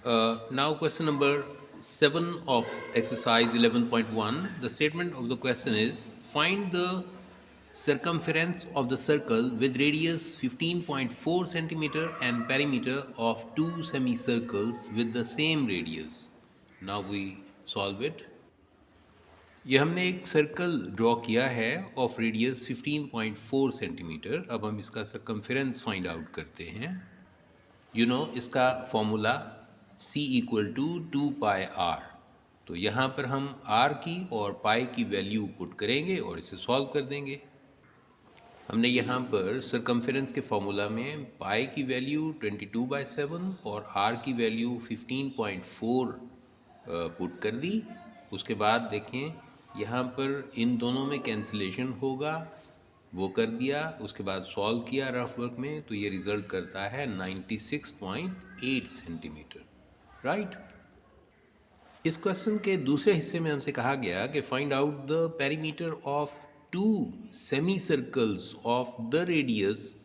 Now question number 7 of exercise 11.1. The statement of the question is find the circumference of the circle with radius 15.4 centimeter and perimeter of two semicircles with the same radius. Now we solve it. ये हमने एक circle draw किया है of radius 15.4 centimetre. अब हम इसका circumference find out करते हैं. इसका formula C equal to 2πr. तो यहाँ पर हम r की और पाई की वैल्यू पुट करेंगे और इसे सॉल्व कर देंगे. हमने यहाँ पर सर्कमफेरेंस के फॉर्मूला में पाई की वैल्यू 22/7 और r की वैल्यू 15.4 पुट कर दी. उसके बाद देखें यहाँ पर इन दोनों में कैंसिलेशन होगा, वो कर दिया. उसके बाद सॉल्व किया रफ वर्क में, तो ये रिज़ल्ट करता है 96.8 सेंटीमीटर. राइट. इस क्वेश्चन के दूसरे हिस्से में हमसे कहा गया कि find out the perimeter of two semi circles of the radius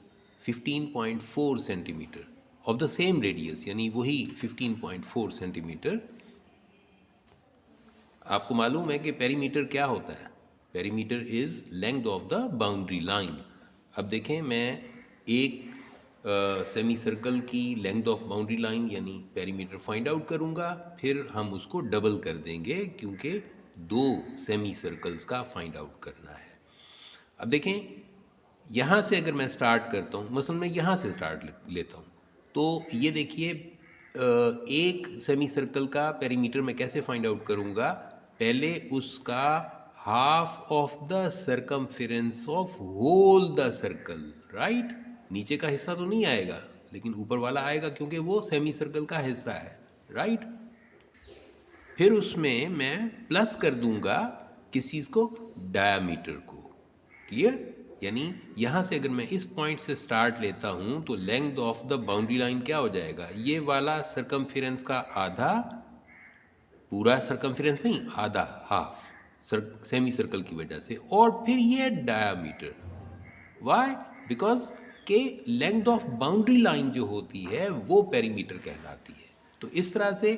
15.4 centimetre of the same radius, यानी वही 15.4 सेंटीमीटर. आपको मालूम है कि पेरीमीटर क्या होता है. Perimeter is length of the boundary line. अब देखें, मैं एक सेमी सर्कल की लेंथ ऑफ बाउंड्री लाइन यानी पेरीमीटर फाइंड आउट करूँगा, फिर हम उसको डबल कर देंगे क्योंकि दो सेमी सर्कल्स का फाइंड आउट करना है. अब देखें, यहाँ से अगर मैं स्टार्ट करता हूँ, मसलन मैं यहाँ से स्टार्ट लेता हूँ, तो ये देखिए एक सेमी सर्कल का पेरीमीटर मैं कैसे फाइंड आउट करूँगा. पहले उसका half of the circumference of whole the circle. Right. नीचे का हिस्सा तो नहीं आएगा लेकिन ऊपर वाला आएगा क्योंकि वो सेमी सर्कल का हिस्सा है. राइट. फिर उसमें मैं प्लस कर दूंगा किस चीज़ को, डायामीटर को. क्लियर. यानी यहाँ से अगर मैं इस पॉइंट से स्टार्ट लेता हूँ तो length of the boundary line क्या हो जाएगा, ये वाला सर्कमफेरेंस का आधा, पूरा सर्कमफेरेंस नहीं, आधा, हाफ सेमी सर्कल की वजह से. और फिर ये डायामीटर. वाई? बिकॉज के लेंथ ऑफ बाउंड्री लाइन जो होती है वो पेरीमीटर कहलाती है. तो इस तरह से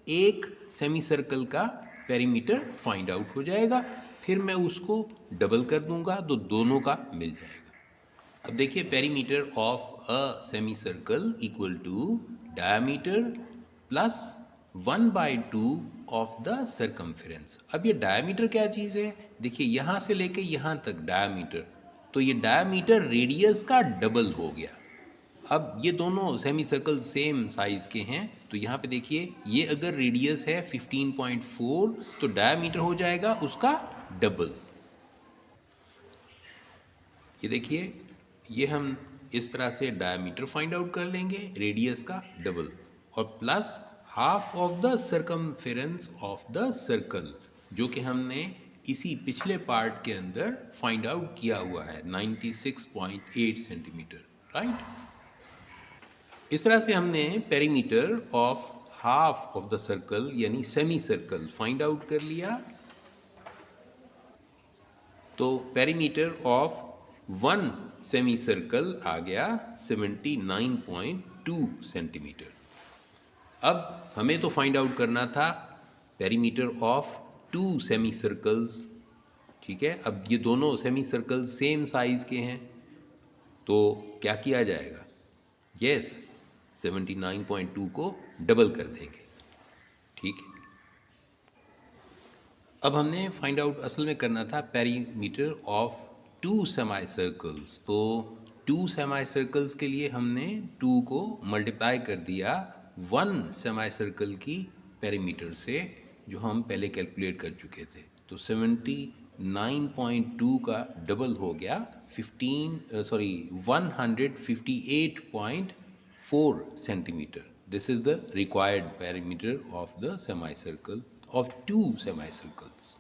एक सेमी सर्कल का पेरीमीटर फाइंड आउट हो जाएगा. फिर मैं उसको डबल कर दूंगा तो दोनों का मिल जाएगा. अब देखिए, perimeter of a semi circle equal to diameter plus 1/2 of the circumference. अब ये डायामीटर क्या चीज़ है, देखिए यहाँ से लेके यहाँ तक डायामीटर, तो ये डायामीटर रेडियस का डबल हो गया. अब ये दोनों सेमी सर्कल सेम साइज़ के हैं, तो यहाँ पे देखिए ये अगर रेडियस है 15.4 तो डायामीटर हो जाएगा उसका डबल. ये देखिए, ये हम इस तरह से डायामीटर फाइंड आउट कर लेंगे, रेडियस का डबल, और plus half of the circumference of the circle, जो कि हमने इसी पिछले पार्ट के अंदर फाइंड आउट किया हुआ है, 96.8 सेंटीमीटर. राइट. इस तरह से हमने perimeter of half of the circle यानी सेमी सर्कल फाइंड आउट कर लिया. तो perimeter of one semi circle आ गया 79.2 सेंटीमीटर. अब हमें तो फाइंड आउट करना था perimeter of two semi circles. ठीक है. अब ये दोनों सेमी सर्कल्स सेम साइज़ के हैं, तो क्या किया जाएगा, यस 79.2 को डबल कर देंगे. ठीक है. अब हमने फाइंड आउट असल में करना था perimeter of two semi circles. तो टू सेमी सर्कल्स के लिए हमने 2 को मल्टीप्लाई कर दिया वन सेमी सर्कल की पेरीमीटर से, जो हम पहले कैलकुलेट कर चुके थे. तो 79.2 का डबल हो गया 158.4 centimetre. This is the required perimeter of the semi circle of two semicircles.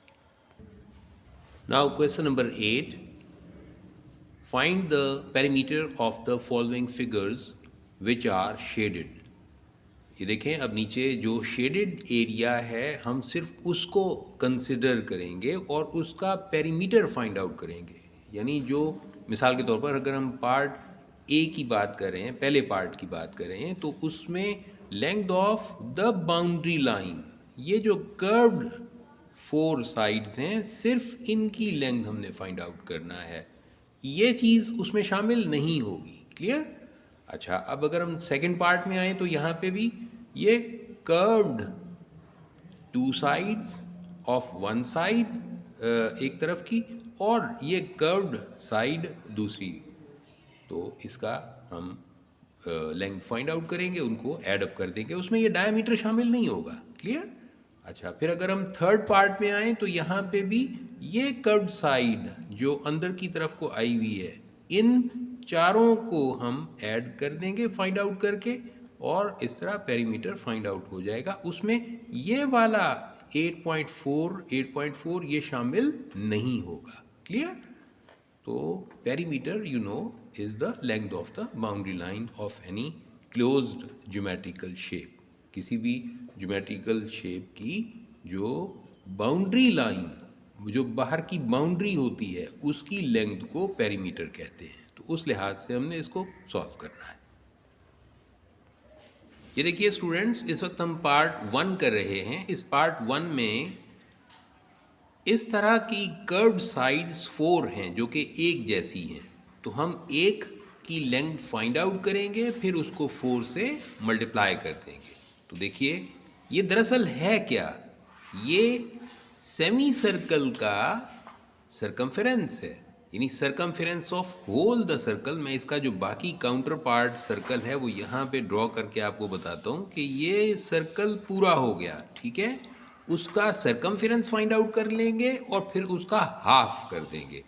Now question number 8. Find the perimeter of the following figures which are shaded. ये देखें, अब नीचे जो शेडेड एरिया है हम सिर्फ उसको कंसिडर करेंगे और उसका पेरीमीटर फाइंड आउट करेंगे. यानी जो मिसाल के तौर पर अगर हम पार्ट ए की बात कर रहे हैं, पहले पार्ट की बात कर रहे हैं, तो उसमें length of the boundary line, ये जो कर्व्ड 4 साइड्स हैं सिर्फ इनकी लेंथ हमने फाइंड आउट करना है, ये चीज़ उसमें शामिल नहीं होगी। क्लियर? अच्छा, अब अगर हम सेकंड पार्ट में आए तो यहाँ पे भी ये कर्व्ड 2 साइड्स ऑफ 1 साइड एक तरफ की, और ये कर्व्ड साइड दूसरी, तो इसका हम लेंथ फाइंड आउट करेंगे, उनको ऐड अप कर देंगे, उसमें ये डायमीटर शामिल नहीं होगा। क्लियर? अच्छा, फिर अगर हम थर्ड पार्ट में आए तो यहाँ पे भी ये कर्व्ड साइड जो अंदर की तरफ को आई हुई है, इन चारों को हम ऐड कर देंगे फाइंड आउट करके, और इस तरह पेरीमीटर फाइंड आउट हो जाएगा। उसमें ये वाला 8.4 ये शामिल नहीं होगा। क्लियर? तो perimeter you know is the length of the boundary line of any closed geometrical shape. किसी भी ज्योमेट्रिकल शेप की जो बाउंड्री लाइन, जो बाहर की बाउंड्री होती है, उसकी लेंथ को पेरीमीटर कहते हैं। तो उस लिहाज से हमने इसको सॉल्व करना है। ये देखिए स्टूडेंट्स, इस वक्त हम पार्ट 1 कर रहे हैं। इस पार्ट 1 में इस तरह की कर्व्ड साइड्स 4 हैं जो कि एक जैसी हैं, तो हम एक की लेंथ फाइंड आउट करेंगे, फिर उसको 4 से मल्टीप्लाई कर देंगे। तो देखिए ये दरअसल है क्या, ये सेमी सर्कल का सरकमफेरेंस है, यानी circumference of whole the circle. मैं इसका जो बाकी काउंटर पार्ट सर्कल है वो यहाँ पे ड्रॉ करके आपको बताता हूँ कि ये सर्कल पूरा हो गया, ठीक है। उसका सरकमफेरेंस फाइंड आउट कर लेंगे और फिर उसका हाफ कर देंगे,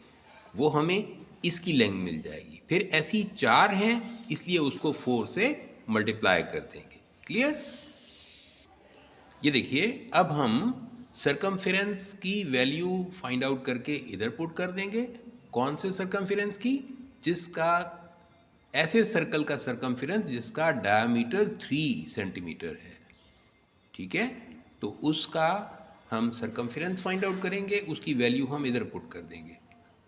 वो हमें इसकी लेंथ मिल जाएगी। फिर ऐसी 4 हैं, इसलिए उसको 4 से मल्टीप्लाई कर देंगे। क्लियर? ये देखिए, अब हम सरकमफेरेंस की वैल्यू फाइंड आउट करके इधर पुट कर देंगे। कौन से सरकमफेरेंस की? जिसका, ऐसे सर्कल का सरकमफेरेंस जिसका डायमीटर 3 सेंटीमीटर है, ठीक है। तो उसका हम सरकमफेरेंस फाइंड आउट करेंगे, उसकी वैल्यू हम इधर पुट कर देंगे,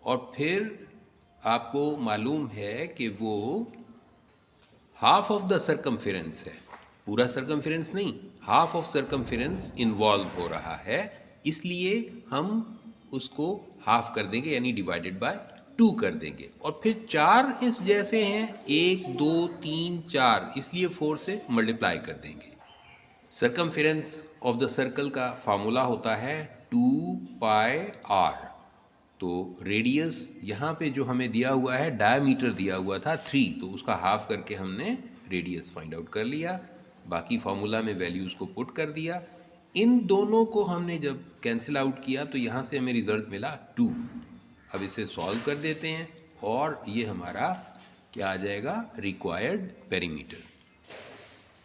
और फिर आपको मालूम है कि वो हाफ ऑफ द सरकमफेरेंस है, पूरा सरकमफेरेंस नहीं, हाफ ऑफ सरकमफेरेंस इन्वॉल्व हो रहा है, इसलिए हम उसको हाफ कर देंगे, यानी डिवाइडेड बाय 2 कर देंगे। और फिर 4 इस जैसे हैं, 1 2 3 4, इसलिए 4 से मल्टीप्लाई कर देंगे। सरकमफेरेंस ऑफ द सर्कल का फार्मूला होता है 2πr। तो रेडियस यहाँ पे जो हमें दिया हुआ है, डायमीटर दिया हुआ था 3, तो उसका हाफ करके हमने रेडियस फाइंड आउट कर लिया, बाकी फार्मूला में वैल्यूज़ को पुट कर दिया। इन दोनों को हमने जब कैंसिल आउट किया तो यहाँ से हमें रिज़ल्ट मिला 2। अब इसे सॉल्व कर देते हैं और ये हमारा क्या आ जाएगा, रिक्वायर्ड पेरीमीटर।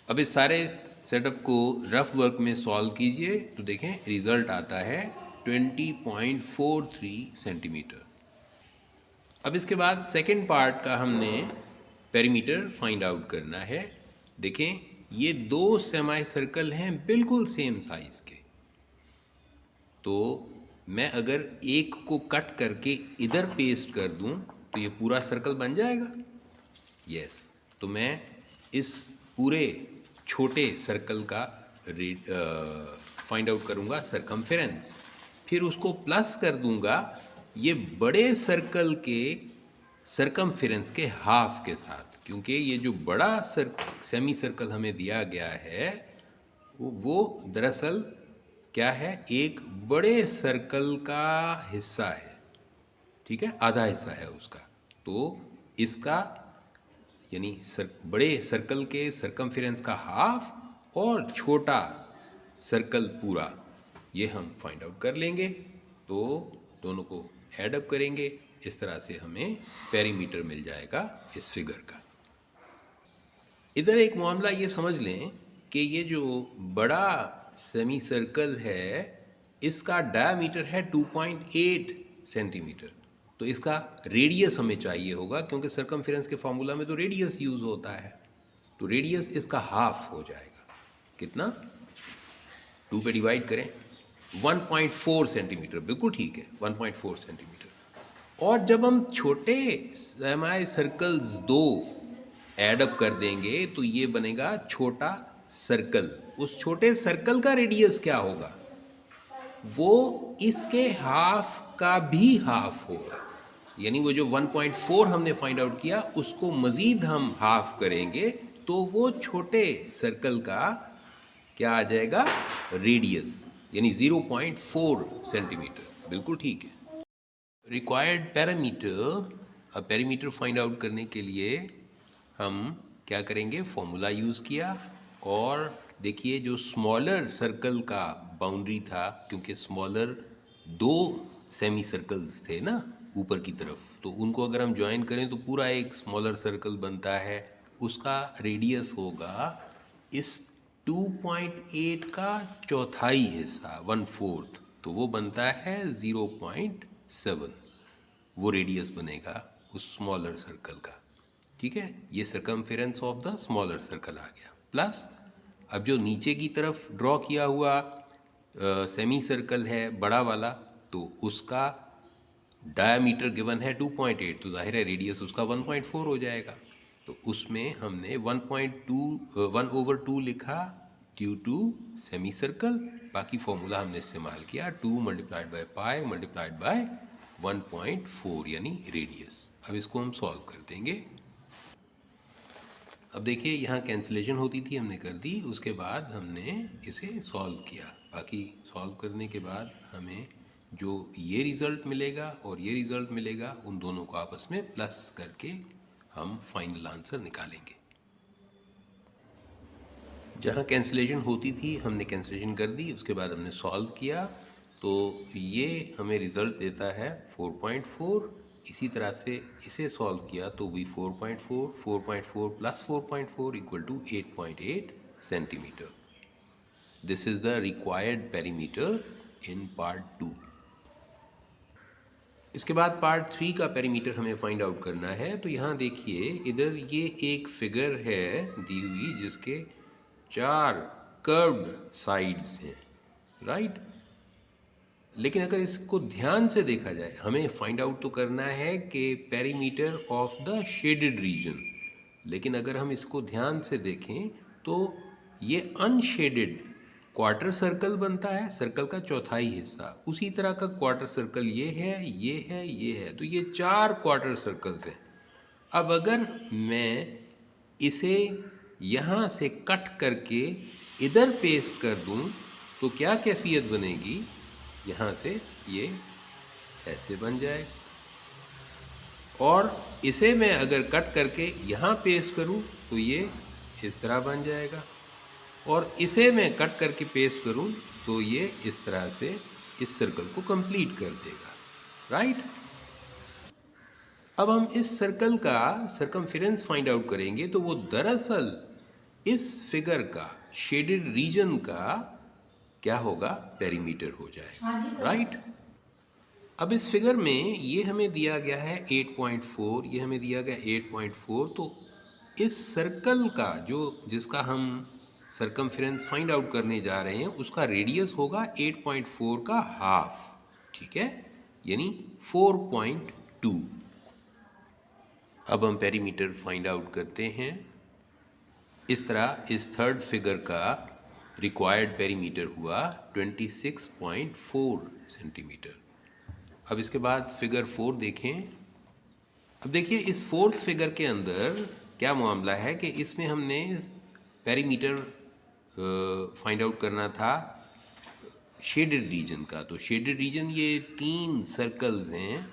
अब इस सारे सेटअप को रफ वर्क में सॉल्व कीजिए तो देखें रिज़ल्ट आता है 20.43 सेंटीमीटर। अब इसके बाद सेकेंड पार्ट का हमने पेरीमीटर फाइंड आउट करना है। देखें ये 2 सेमी सर्कल हैं बिल्कुल सेम साइज़ के, तो मैं अगर एक को कट करके इधर पेस्ट कर दूं तो ये पूरा सर्कल बन जाएगा। यस, तो मैं इस पूरे छोटे सर्कल का फाइंड आउट करूंगा सरकमफेरेंस, फिर उसको प्लस कर दूंगा ये बड़े सर्कल के सरकमफेरेंस के हाफ के साथ, क्योंकि ये जो बड़ा सेमी सर्कल हमें दिया गया है वो दरअसल क्या है, एक बड़े सर्कल का हिस्सा है, ठीक है, आधा हिस्सा है उसका। तो इसका यानी बड़े सर्कल के सरकमफेरेंस का हाफ और छोटा सर्कल पूरा, ये हम फाइंड आउट कर लेंगे। तो दोनों को ऐड अप करेंगे, इस तरह से हमें पेरीमीटर मिल जाएगा इस फिगर का। इधर एक मामला ये समझ लें कि ये जो बड़ा सेमी सर्कल है इसका डायमीटर है 2.8 सेंटीमीटर, तो इसका रेडियस हमें चाहिए होगा, क्योंकि सरकमफेरेंस के फार्मूला में तो रेडियस यूज़ होता है। तो रेडियस इसका हाफ हो जाएगा, कितना, 2 पे डिवाइड करें, 1.4 सेंटीमीटर, बिल्कुल ठीक है, 1.4 सेंटीमीटर। और जब हम छोटे सेमी सर्कल्स 2 ऐड अप कर देंगे तो ये बनेगा छोटा सर्कल, उस छोटे सर्कल का रेडियस क्या होगा, वो इसके हाफ का भी हाफ होगा। यानी वो जो 1.4 हमने फाइंड आउट किया उसको मज़ीद हम हाफ करेंगे तो वो छोटे सर्कल का क्या आ जाएगा, रेडियस, यानी 0.4 सेंटीमीटर। बिल्कुल ठीक है। रिक्वायर्ड पैरामीटर, अब पैरामीटर फाइंड आउट करने के लिए हम क्या करेंगे, फॉर्मूला यूज़ किया। और देखिए जो स्मॉलर सर्कल का बाउंड्री था, क्योंकि स्मॉलर 2 सेमी सर्कल्स थे ना ऊपर की तरफ, तो उनको अगर हम ज्वाइन करें तो पूरा एक स्मॉलर सर्कल बनता है। उसका रेडियस होगा इस 2.8 का चौथाई हिस्सा, 1/4, तो वो बनता है 0.7, वो रेडियस बनेगा उस स्मॉलर सर्कल का। ठीक है, ये circumference of the smaller circle आ गया। प्लस अब जो नीचे की तरफ ड्रॉ किया हुआ सेमी सर्कल है बड़ा वाला, तो उसका डायमीटर गिवन है 2.8, तो जाहिर है रेडियस उसका 1.4 हो जाएगा। तो उसमें हमने 1/2 लिखा ड्यू टू सेमी सर्कल, बाकी फॉर्मूला हमने इस्तेमाल किया 2 multiplied by pi multiplied by 1.4 यानी रेडियस। अब इसको हम सॉल्व कर देंगे। अब देखिए यहाँ कैंसिलेशन होती थी, हमने कर दी, उसके बाद हमने इसे सॉल्व किया। बाकी सॉल्व करने के बाद हमें जो ये रिज़ल्ट मिलेगा और ये रिज़ल्ट मिलेगा, उन दोनों को आपस में प्लस करके हम फाइनल आंसर निकालेंगे। जहाँ कैंसिलेशन होती थी हमने कैंसिलेशन कर दी, उसके बाद हमने सॉल्व किया, तो ये हमें रिज़ल्ट देता है 4.4। इसी तरह से इसे सॉल्व किया तो भी 4.4, 4.4 plus 4.4 equal to 8.8 centimetre. This is the required perimeter in part 2। इसके बाद पार्ट 3 का पेरीमीटर हमें फाइंड आउट करना है। तो यहाँ देखिए इधर ये एक फिगर है दी हुई जिसके 4 कर्व्ड साइड्स हैं, राइट। लेकिन अगर इसको ध्यान से देखा जाए, हमें फाइंड आउट तो करना है कि perimeter of the shaded region, लेकिन अगर हम इसको ध्यान से देखें तो ये अनशेडेड क्वार्टर सर्कल बनता है, सर्कल का चौथाई हिस्सा। उसी तरह का क्वार्टर सर्कल ये है, ये है, ये है, तो ये 4 क्वार्टर सर्कल्स हैं। अब अगर मैं इसे यहाँ से कट करके इधर पेस्ट कर दूँ तो क्या कैफियत बनेगी, यहाँ से ये ऐसे बन जाए, और इसे मैं अगर कट करके यहाँ पेस्ट करूँ तो ये इस तरह बन जाएगा, और इसे मैं कट करके पेस्ट करूँ तो ये इस तरह से इस सर्कल को कंप्लीट कर देगा, राइट। अब हम इस सर्कल का सर्कमफेरेंस फाइंड आउट करेंगे, तो वो दरअसल इस फिगर का शेडेड रीजन का क्या होगा, पेरीमीटर हो जाएगा, राइट। अब इस फिगर में ये हमें दिया गया है 8.4, ये हमें दिया गया 8.4, तो इस सर्कल का जो जिसका हम सर्कमफेरेंस फाइंड आउट करने जा रहे हैं उसका रेडियस होगा 8.4 का हाफ, ठीक है, यानी 4.2। अब हम पेरीमीटर फाइंड आउट करते हैं। इस तरह इस थर्ड फिगर का रिक्वायर्ड पेरीमीटर हुआ 26.4 सेंटीमीटर। अब इसके बाद फिगर 4 देखें। अब देखिए इस फोर्थ फिगर के अंदर क्या मामला है कि इसमें हमने पेरीमीटर फाइंड आउट करना था शेडेड रीजन का। तो शेडेड रीजन ये 3 सर्कल्स हैं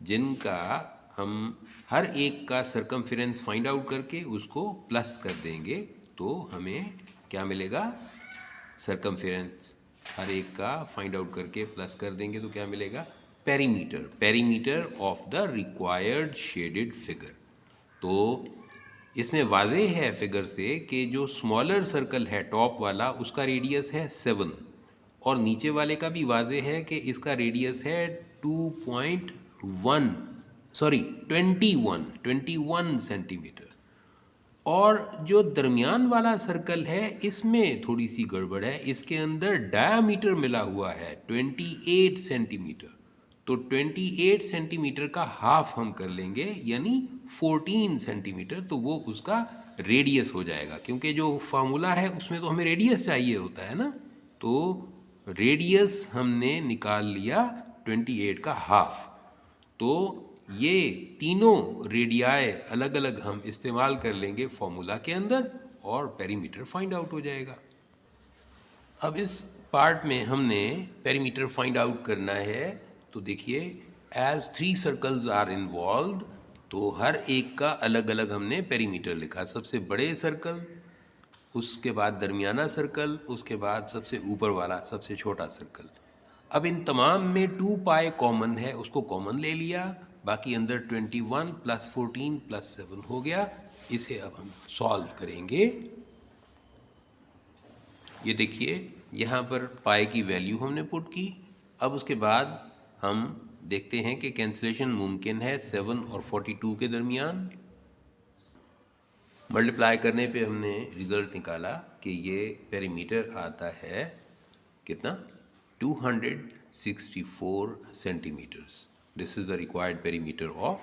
जिनका हम हर एक का सर्कमफेरेंस फाइंड आउट करके उसको प्लस कर देंगे, तो हमें क्या मिलेगा, सर्कमफेरेंस हर एक का फाइंड आउट करके प्लस कर देंगे तो क्या मिलेगा, perimeter of the required shaded figure. तो इसमें वाज़ेह है फिगर से कि जो स्मॉलर सर्कल है टॉप वाला उसका रेडियस है 7, और नीचे वाले का भी वाज़ेह है कि इसका रेडियस है 21 सेंटीमीटर। और जो दरमियान वाला सर्कल है इसमें थोड़ी सी गड़बड़ है, इसके अंदर डायामीटर मिला हुआ है 28 सेंटीमीटर। तो 28 सेंटीमीटर का हाफ हम कर लेंगे यानी 14 सेंटीमीटर, तो वो उसका रेडियस हो जाएगा, क्योंकि जो फार्मूला है उसमें तो हमें रेडियस चाहिए होता है ना। तो रेडियस हमने निकाल लिया 28 का हाफ। तो ये तीनों रेडियाए अलग अलग हम इस्तेमाल कर लेंगे फॉर्मूला के अंदर और पेरीमीटर फाइंड आउट हो जाएगा। अब इस पार्ट में हमने पेरीमीटर फाइंड आउट करना है। तो देखिए, एज 3 सर्कल्स आर इन्वॉल्व्ड, तो हर एक का अलग अलग हमने पेरीमीटर लिखा। सबसे बड़े सर्कल, उसके बाद दरमियाना सर्कल, उसके बाद सबसे ऊपर वाला सबसे छोटा सर्कल। अब इन तमाम में 2 पाई कॉमन है, उसको कॉमन ले लिया, बाकी अंदर 21 + 14 + 7 हो गया। इसे अब हम सॉल्व करेंगे। ये देखिए, यहाँ पर पाई की वैल्यू हमने पुट की। अब उसके बाद हम देखते हैं कि कैंसिलेशन मुमकिन है 7 और 42 के दरमियान। मल्टीप्लाई करने पे हमने रिज़ल्ट निकाला कि ये पेरीमीटर आता है कितना, 264 centimetres. This is the required perimeter of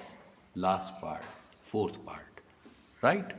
last part, 4th part, right.